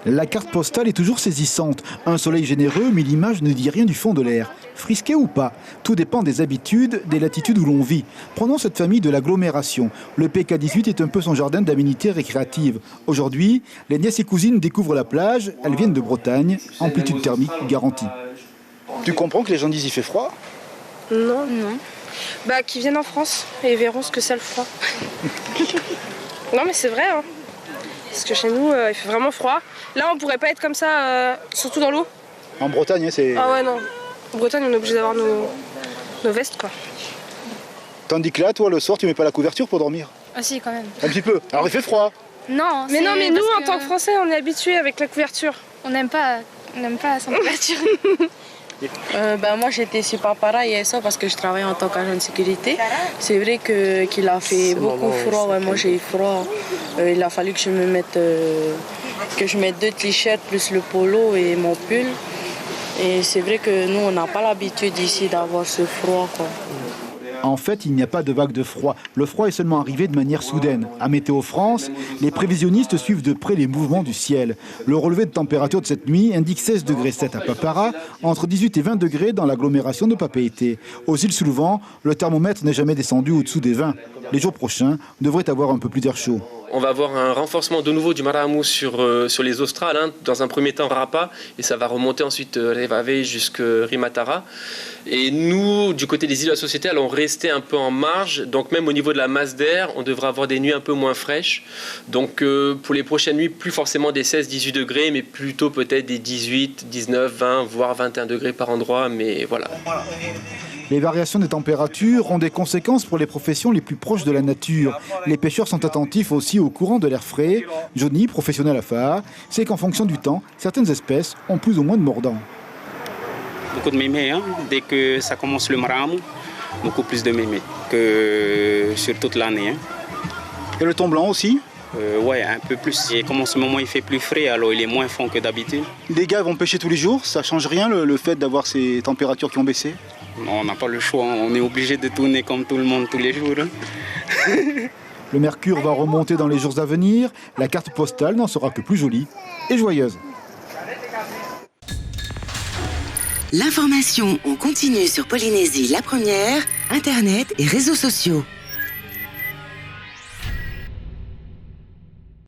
La carte postale est toujours saisissante. Un soleil généreux, mais l'image ne dit rien du fond de l'air. Frisqué ou pas, tout dépend des habitudes, des latitudes où l'on vit. Prenons cette famille de l'agglomération. Le PK18 est un peu son jardin d'aménités récréatives. Aujourd'hui, les nièces et cousines découvrent la plage. Elles viennent de Bretagne, amplitude thermique garantie. Tu comprends que les gens disent il fait froid? Non. Bah, qu'ils viennent en France et verront ce que c'est le froid. Non, mais c'est vrai, hein. Parce que chez nous, il fait vraiment froid. Là, on pourrait pas être comme ça, surtout dans l'eau. En Bretagne, c'est... Ah ouais, non. En Bretagne, on est obligé d'avoir nos vestes, quoi. Tandis que là, toi, le soir, tu mets pas la couverture pour dormir? Ah si, quand même. Un petit peu. Alors il fait froid. Non, mais nous, en tant que Français, on est habitués avec la couverture. On n'aime pas sans couverture. Moi j'étais super pareil et ça parce que je travaille en tant qu'agent de sécurité. C'est vrai qu'il a fait beaucoup froid. Ouais, moi j'ai eu froid. Il a fallu que je mette 2 t-shirts plus le polo et mon pull. Et c'est vrai que nous on n'a pas l'habitude ici d'avoir ce froid, quoi. En fait, il n'y a pas de vague de froid. Le froid est seulement arrivé de manière soudaine. À Météo France, les prévisionnistes suivent de près les mouvements du ciel. Le relevé de température de cette nuit indique 16,7 degrés à Papara, entre 18 et 20 degrés dans l'agglomération de Papeete. Aux îles sous le vent, le thermomètre n'est jamais descendu au-dessous des 20. Les jours prochains devraient avoir un peu plus d'air chaud. On va avoir un renforcement de nouveau du Maramu sur les Australes, hein. Dans un premier temps Rapa, et ça va remonter ensuite Revave jusqu'à Rimatara. Et nous, du côté des îles de la Société, allons rester un peu en marge. Donc même au niveau de la masse d'air, on devra avoir des nuits un peu moins fraîches. Donc pour les prochaines nuits, plus forcément des 16-18 degrés, mais plutôt peut-être des 18, 19, 20, voire 21 degrés par endroit. Mais voilà. Les variations des températures ont des conséquences pour les professions les plus proches de la nature. Les pêcheurs sont attentifs aussi au courant de l'air frais. Johnny, professionnel à phare, sait qu'en fonction du temps, certaines espèces ont plus ou moins de mordants. Beaucoup de mémés, hein. Dès que ça commence le Maramu, beaucoup plus de mémés que sur toute l'année. Hein. Et le thon blanc aussi? Ouais, un peu plus. Et comme en ce moment il fait plus frais, alors il est moins fond que d'habitude. Les gars vont pêcher tous les jours, ça change rien le fait d'avoir ces températures qui ont baissé? Non, on n'a pas le choix, on est obligé de tourner comme tout le monde tous les jours. Hein. Le mercure va remonter dans les jours à venir, la carte postale n'en sera que plus jolie et joyeuse. L'information en continu sur Polynésie la première, Internet et réseaux sociaux.